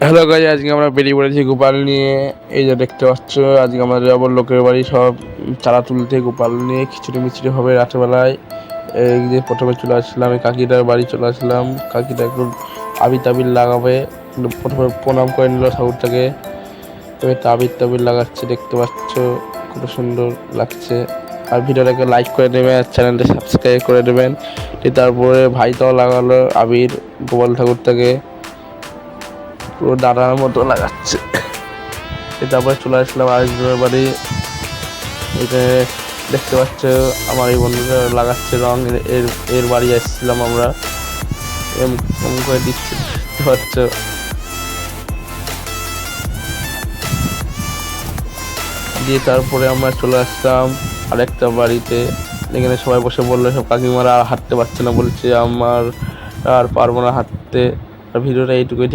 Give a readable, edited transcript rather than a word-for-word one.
Hello guys, আজকে আমরা বেরিয়ে পড়েছি গোপাল নিয়ে। এই যে দেখতে পাচ্ছ, আজকে আমরা যাবো লোকের বাড়ি সব চারা তুলতে। গোপাল নিয়ে খিচুড়ি মিচুড়ি হবে রাত্রেবেলায়। এই যে প্রথমে চলে আসলাম এই কাকিটার বাড়ি, চলে আসলাম। কাকিটা একটু আবির টাবির লাগাবে, প্রথমে প্রণাম করে নিল ঠাকুরটাকে। তবে আবির টাবির লাগাচ্ছে, দেখতে পাচ্ছ কত সুন্দর লাগছে। আর ভিডিওটাকে লাইক করে দেবেন আর চ্যানেলটা সাবস্ক্রাইব করে দেবেন। তারপরে ভাইটাও লাগালো আবির গোপাল ঠাকুরটাকে, পুরো দাদার মতো লাগাচ্ছে। তারপরে চলে আসলাম আরেকজনের বাড়ি। এখানে দেখতে পাচ্ছ আমার এই বন্ধুরা লাগাচ্ছে রং। এর এর বাড়ি আসছিলাম আমরা, এরকম করে দিচ্ছে, দেখতে পাচ্ছ। দিয়ে তারপরে আমরা চলে আসলাম আরেকটা বাড়িতে। এখানে সবাই বসে বললো, সব কাকিমারা আর হাঁটতে পারছে না, বলছে আমার আর পারবো না হাঁটতে। আর ভিডিওটা এইটুকুই।